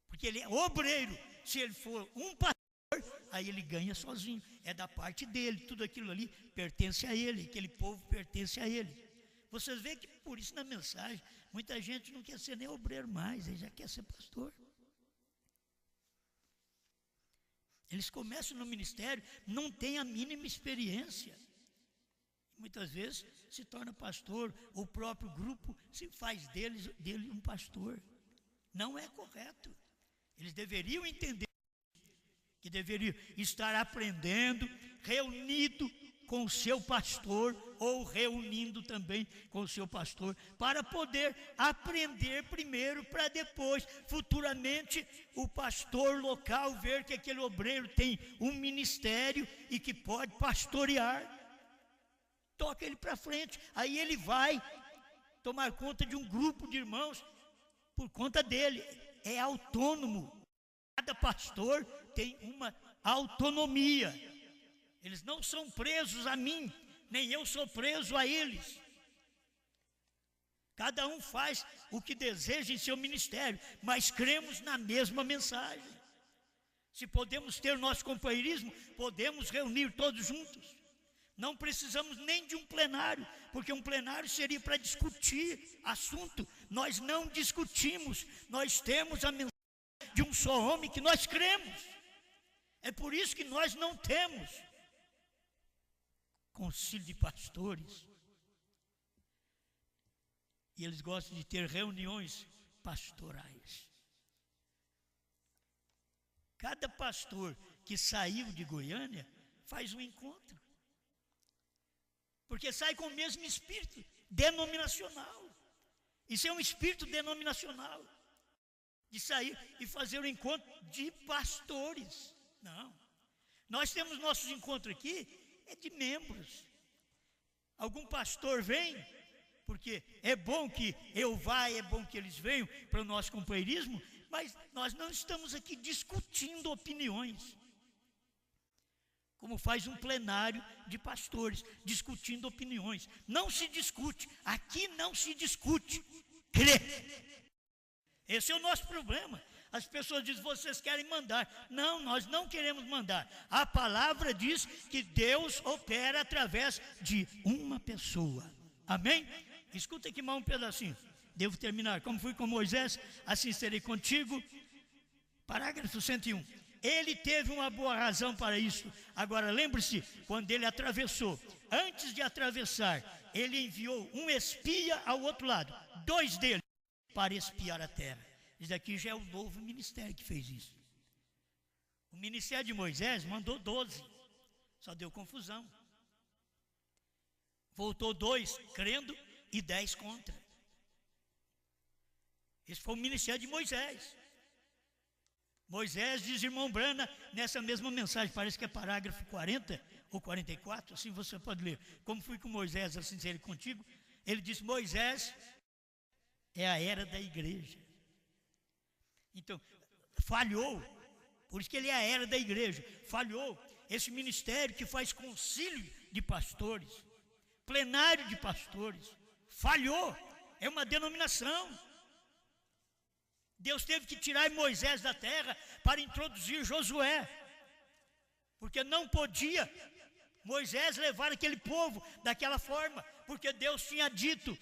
Porque ele é obreiro. Se ele for um pastor, aí ele ganha sozinho. É da parte dele, tudo aquilo ali pertence a ele, aquele povo pertence a ele. Vocês veem que por isso na mensagem, muita gente não quer ser nem obreiro mais, ele já quer ser pastor. Eles começam no ministério, não têm a mínima experiência. Muitas vezes se torna pastor, o próprio grupo se faz dele um pastor. Não é correto. Eles deveriam entender que deveriam estar aprendendo, reunido com o seu pastor, ou reunindo também com o seu pastor, para poder aprender primeiro, para depois, futuramente, o pastor local ver que aquele obreiro tem um ministério e que pode pastorear. Toca ele para frente, aí ele vai tomar conta de um grupo de irmãos por conta dele. É autônomo. Cada pastor tem uma autonomia. Eles não são presos a mim, nem eu sou preso a eles. Cada um faz o que deseja em seu ministério, mas cremos na mesma mensagem. Se podemos ter nosso companheirismo, podemos reunir todos juntos. Não precisamos nem de um plenário, porque um plenário seria para discutir assunto. Nós não discutimos, nós temos a mensagem de um só homem que nós cremos. É por isso que nós não temos concílio de pastores. E eles gostam de ter reuniões pastorais. Cada pastor que saiu de Goiânia faz um encontro. Porque sai com o mesmo espírito denominacional. Isso é um espírito denominacional. De sair e fazer um encontro de pastores. Não. Nós temos nossos encontros aqui, é de membros. Algum pastor vem porque é bom que eu vá, é bom que eles venham para o nosso companheirismo, mas nós não estamos aqui discutindo opiniões, como faz um plenário de pastores, discutindo opiniões. Não se discute, aqui não se discute, crê. Esse é o nosso problema. As pessoas dizem, vocês querem mandar. Não, nós não queremos mandar. A palavra diz que Deus opera através de uma pessoa. Amém? Escuta aqui mais um pedacinho. Devo terminar. Como fui com Moisés, assim serei contigo. Parágrafo 101. Ele teve uma boa razão para isso. Agora lembre-se, quando ele atravessou, antes de atravessar, ele enviou um espia ao outro lado, 2 deles, para espiar a terra. Isso aqui já é o novo ministério que fez isso. O ministério de Moisés mandou 12, só deu confusão. Voltou 2 crendo e 10 contra. Esse foi o ministério de Moisés. Moisés diz, irmão Brana, nessa mesma mensagem, parece que é parágrafo 40 ou 44, assim você pode ler. Como fui com Moisés, assim serei contigo. Ele diz, Moisés é a era da igreja. Então, falhou, por isso que ele é a era da igreja. Falhou esse ministério que faz concílio de pastores, plenário de pastores. Falhou, é uma denominação. Deus teve que tirar Moisés da terra para introduzir Josué, porque não podia Moisés levar aquele povo daquela forma, porque Deus tinha dito,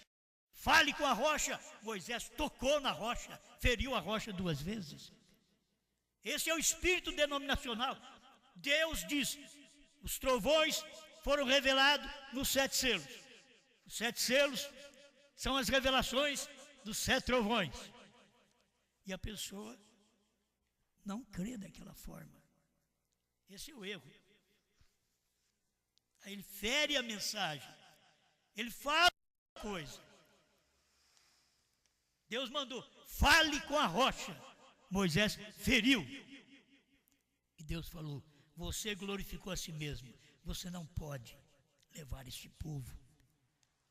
fale com a rocha. Moisés tocou na rocha, feriu a rocha 2 vezes. Esse é o espírito denominacional. Deus diz, os trovões foram revelados nos 7 selos. Os 7 selos são as revelações dos 7 trovões. E a pessoa não crê daquela forma. Esse é o erro. Aí ele fere a mensagem. Ele fala uma coisa. Deus mandou, fale com a rocha. Moisés feriu. E Deus falou, você glorificou a si mesmo. Você não pode levar este povo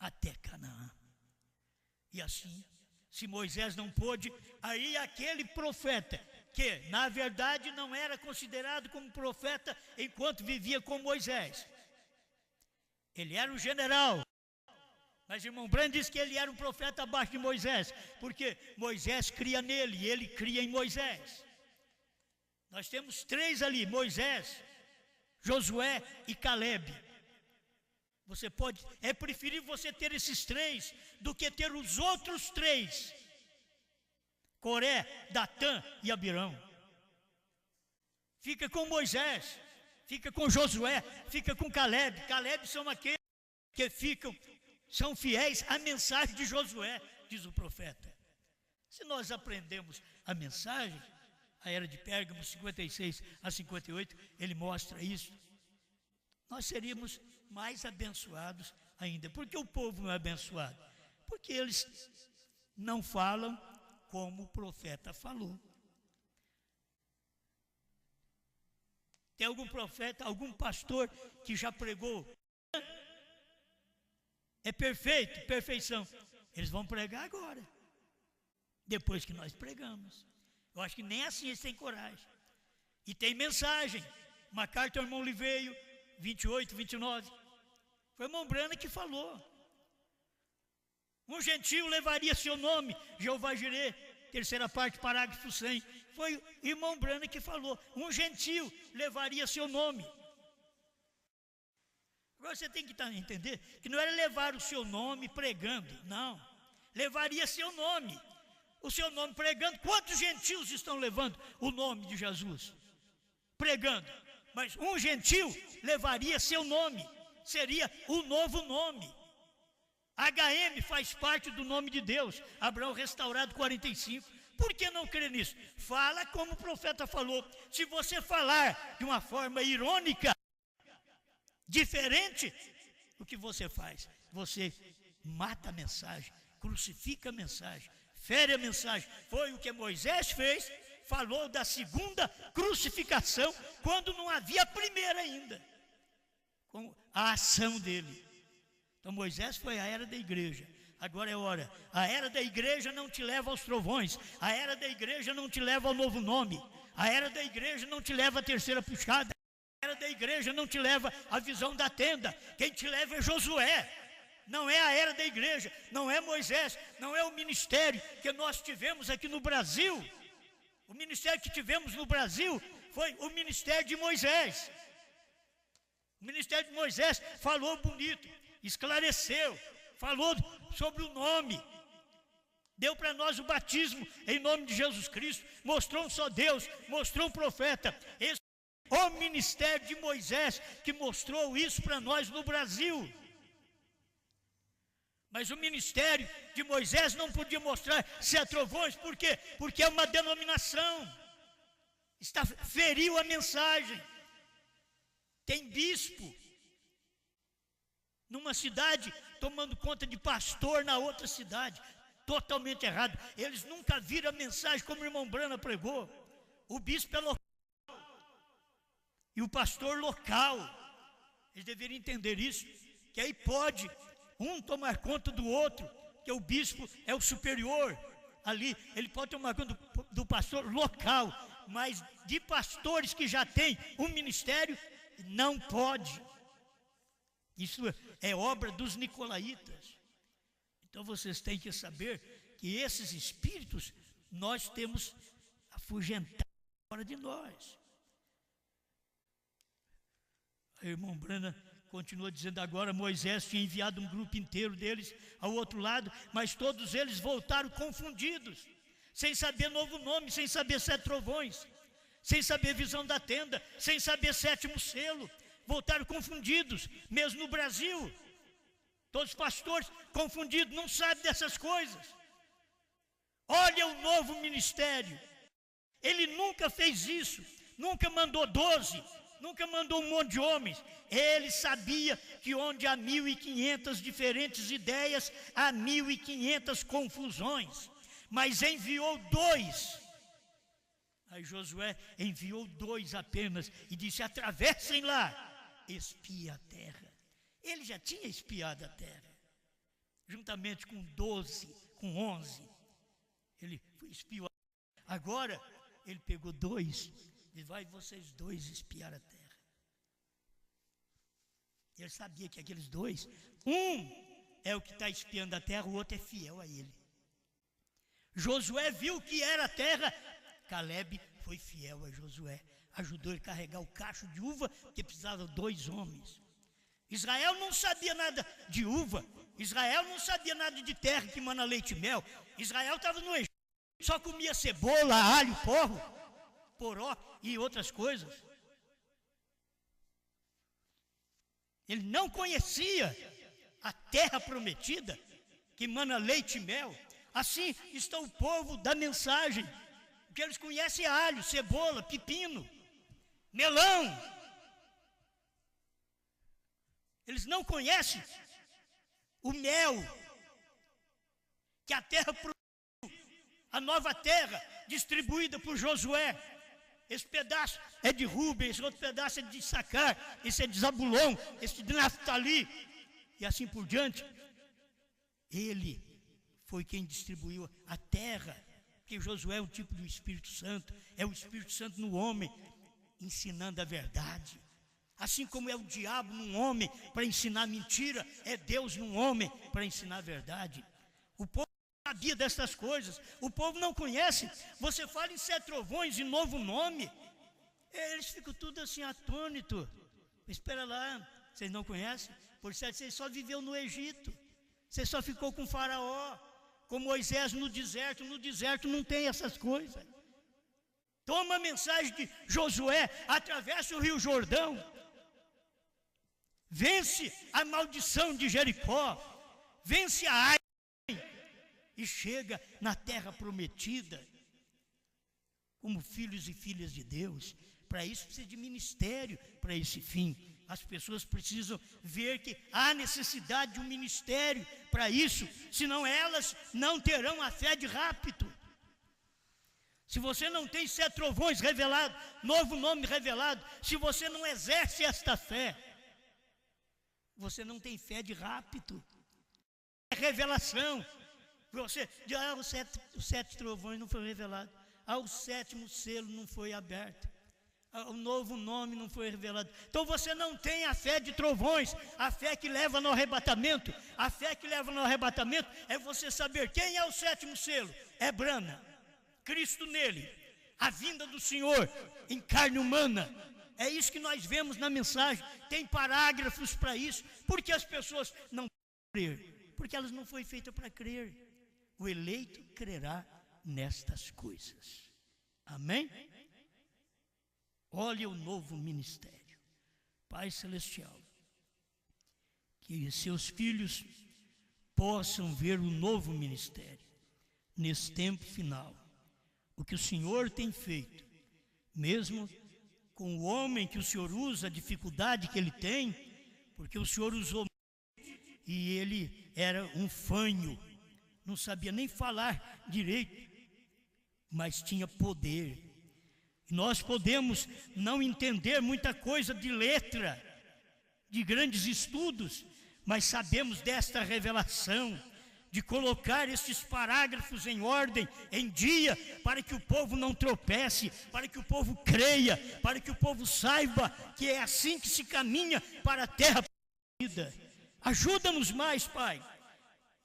até Canaã. E assim, se Moisés não pôde, aí aquele profeta, que na verdade não era considerado como profeta enquanto vivia com Moisés. Ele era um general. Mas irmão Brand diz que ele era um profeta abaixo de Moisés, porque Moisés cria nele e ele cria em Moisés. Nós temos 3 ali, Moisés, Josué e Caleb. Você pode, é preferível você ter esses 3 do que ter os outros 3. Coré, Datã e Abirão. Fica com Moisés, fica com Josué, fica com Caleb. Caleb são aqueles que são fiéis à mensagem de Josué, diz o profeta. Se nós aprendemos a mensagem, a era de Pérgamo 56 a 58, ele mostra isso. Nós seríamos mais abençoados ainda. Por que o povo não é abençoado? Porque eles não falam como o profeta falou. Tem algum profeta, algum pastor que já pregou? É perfeito, perfeição. Eles vão pregar agora, depois que nós pregamos. Eu acho que nem assim eles têm coragem. E tem mensagem. Uma carta ao irmão Liveio, 28, 29. Foi o irmão Brana que falou. Um gentio levaria seu nome, Jeová Jirê, terceira parte, parágrafo 100. Foi o irmão Brana que falou. Um gentio levaria seu nome. Agora você tem que entender que não era levar o seu nome pregando, não. Levaria seu nome. O seu nome pregando. Quantos gentios estão levando o nome de Jesus? Pregando. Mas um gentio levaria seu nome. Seria o novo nome. HM faz parte do nome de Deus. Abraão restaurado 45. Por que não crer nisso? Fala como o profeta falou. Se você falar de uma forma irônica, diferente, o que você faz? Você mata a mensagem, crucifica a mensagem, fere a mensagem. Foi o que Moisés fez, falou da segunda crucificação, quando não havia a primeira ainda, com a ação dele. Então Moisés foi a era da igreja, Agora é hora. A era da igreja não te leva aos trovões. A era da igreja não te leva ao novo nome. A era da igreja não te leva à terceira puxada. A era da igreja não te leva à visão da tenda. Quem te leva é Josué. Não é a era da igreja, não é Moisés, não é o ministério que nós tivemos aqui no Brasil. O ministério que tivemos no Brasil foi o ministério de Moisés. O ministério de Moisés falou bonito, esclareceu, falou sobre o nome, deu para nós o batismo em nome de Jesus Cristo, mostrou um só Deus, mostrou um profeta. Esse é o ministério de Moisés que mostrou isso para nós no Brasil. Mas o ministério de Moisés não podia mostrar sete trovões, por quê? Porque é uma denominação, feriu a mensagem. Tem bispo numa cidade tomando conta de pastor na outra cidade, totalmente errado. Eles nunca viram a mensagem como o irmão Brana pregou. O bispo é local e o pastor local. Eles deveriam entender isso, que aí pode um tomar conta do outro, que o bispo é o superior ali, ele pode tomar conta do pastor local, mas de pastores que já têm um ministério, não pode. Isso é obra dos nicolaítas. Então vocês têm que saber que esses espíritos nós temos afugentado fora de nós. A irmã Brana continua dizendo: agora Moisés tinha enviado um grupo inteiro deles ao outro lado, mas todos eles voltaram confundidos, sem saber novo nome, sem saber sete trovões, sem saber visão da tenda, sem saber sétimo selo. Voltaram confundidos, mesmo no Brasil. Todos os pastores confundidos, não sabem dessas coisas. Olha o novo ministério. Ele nunca fez isso, nunca mandou 12, nunca mandou um monte de homens. Ele sabia que onde há 1.500 diferentes ideias, há 1.500 confusões. Mas enviou 2. Aí Josué enviou 2 apenas e disse: atravessem lá, espia a terra. Ele já tinha espiado a terra, juntamente com 12, com 11. Ele espiou. Agora ele pegou 2 e vai vocês 2 espiar a terra. Ele sabia que aqueles 2, um é o que está espiando a terra, o outro é fiel a ele. Josué viu que era a terra. Caleb foi fiel a Josué, ajudou ele a carregar o cacho de uva, porque precisava de 2 homens. Israel não sabia nada de uva, Israel não sabia nada de terra que mana leite e mel. Israel estava no Egito, só comia cebola, alho, poró e outras coisas. Ele não conhecia a terra prometida, que mana leite e mel. Assim está o povo da mensagem, porque eles conhecem alho, cebola, pepino, melão. Eles não conhecem o mel que a terra produziu, a nova terra distribuída por Josué. Esse pedaço é de Rubem, esse outro pedaço é de Issacar, esse é de Zabulon, esse de Naftali, e assim por diante. Ele foi quem distribuiu a terra, porque Josué é um tipo do Espírito Santo, é o Espírito Santo no homem, ensinando a verdade. Assim como é o diabo num homem para ensinar mentira, é Deus num homem para ensinar a verdade. O povo não sabia dessas coisas, o povo não conhece. Você fala em sete trovões e novo nome, eles ficam tudo assim atônitos. Espera lá, vocês não conhecem? Por certo, vocês só viveu no Egito, você só ficou com Faraó, com Moisés no deserto não tem essas coisas. Toma a mensagem de Josué, atravessa o Rio Jordão, vence a maldição de Jericó, vence a Ai e chega na terra prometida como filhos e filhas de Deus. Para isso precisa de ministério, para esse fim. As pessoas precisam ver que há necessidade de um ministério para isso, senão elas não terão a fé de rapto. Se você não tem sete trovões revelados, novo nome revelado, se você não exerce esta fé, você não tem fé de rapto. revelação. Você diz, os sete trovões não foi revelado. O sétimo selo não foi aberto. O novo nome não foi revelado. Então você não tem a fé de trovões, a fé que leva no arrebatamento. A fé que leva no arrebatamento é você saber quem é o sétimo selo. É Brana, Cristo nele, a vinda do Senhor em carne humana. É isso que nós vemos na mensagem. Tem parágrafos para isso. Por que as pessoas não crer? Porque elas não foram feitas para crer. O eleito crerá nestas coisas. Amém? Olha o novo ministério. Pai Celestial, que seus filhos possam ver o novo ministério nesse tempo final. O que o Senhor tem feito, mesmo com o homem que o Senhor usa, a dificuldade que ele tem, porque o Senhor usou e ele era um fanho, não sabia nem falar direito, mas tinha poder. Nós podemos não entender muita coisa de letra, de grandes estudos, mas sabemos desta revelação, de colocar estes parágrafos em ordem, em dia, para que o povo não tropece, para que o povo creia, para que o povo saiba que é assim que se caminha para a terra prometida. Ajuda-nos mais, Pai.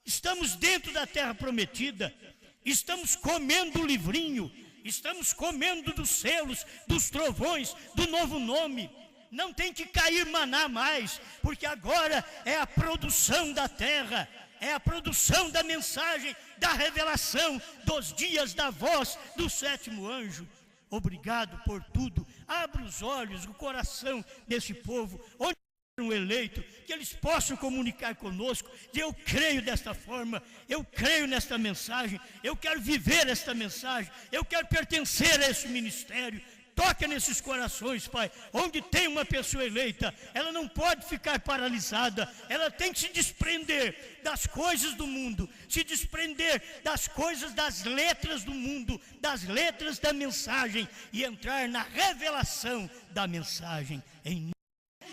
Estamos dentro da terra prometida, estamos comendo o livrinho, estamos comendo dos selos, dos trovões, do novo nome. Não tem que cair maná mais, porque agora é a produção da terra, é a produção da mensagem, da revelação, dos dias da voz do sétimo anjo. Obrigado por tudo. Abra os olhos, o coração desse povo, onde um eleito, que eles possam comunicar conosco. Eu creio desta forma, eu creio nesta mensagem, eu quero viver esta mensagem, eu quero pertencer a esse ministério. Toca nesses corações, Pai. Onde tem uma pessoa eleita, ela não pode ficar paralisada, ela tem que se desprender das coisas do mundo, se desprender das coisas, das letras do mundo, das letras da mensagem, e entrar na revelação da mensagem, em nome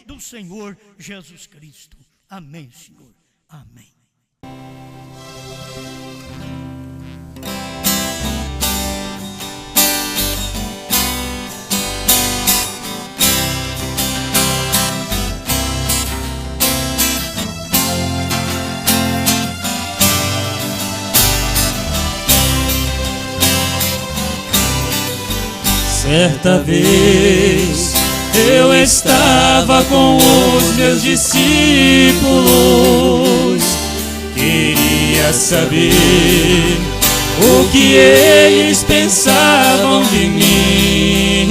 do Senhor Jesus Cristo. Amém, Senhor. Amém. Certa vez eu estava com os meus discípulos, queria saber o que eles pensavam de mim.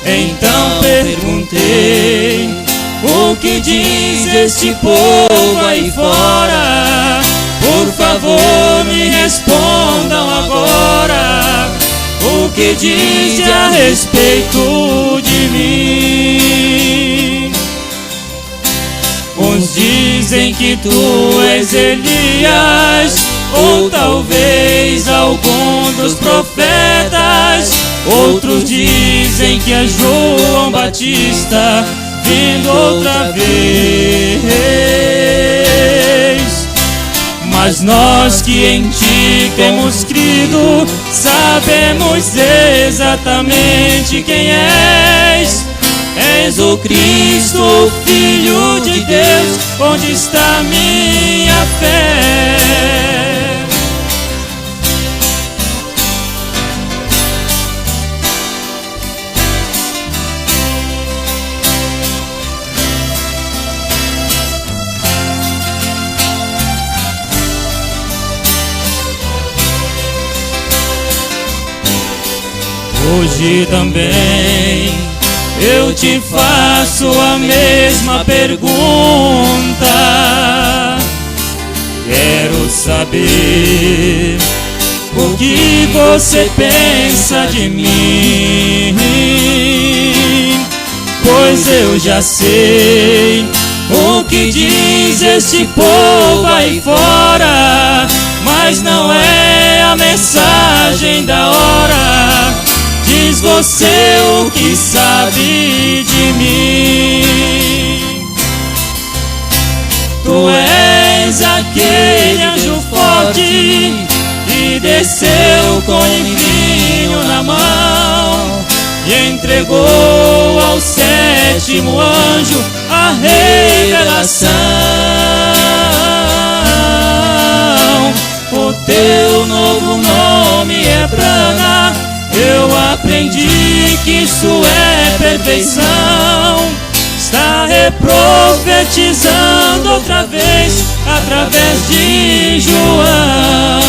Então perguntei: o que diz este povo aí fora? Por favor, me respondam agora. O que diz a respeito de mim? Uns dizem que tu és Elias, ou talvez algum dos profetas. Outros dizem que é João Batista vindo outra vez. Mas nós que em ti temos crido, sabemos exatamente quem és. És o Cristo, o Filho de Deus. Onde está minha fé? Hoje também eu te faço a mesma pergunta. Quero saber o que você pensa de mim, pois eu já sei o que diz este povo aí fora, mas não é a mensagem da hora. Diz você o que sabe de mim. Tu és aquele anjo forte que desceu com livrinho na mão e entregou ao sétimo anjo a revelação. O teu novo nome é Brana, eu aprendi que isso é perfeição. Está reprofetizando outra vez através de João.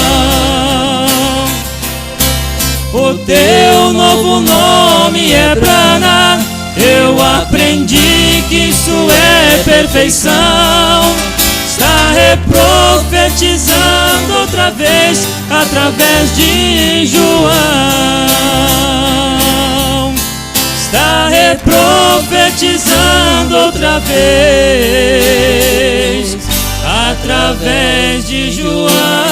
O teu novo nome é Brana, eu aprendi que isso é perfeição. Está reprofetizando outra vez através de João. Está reprofetizando outra vez através de João.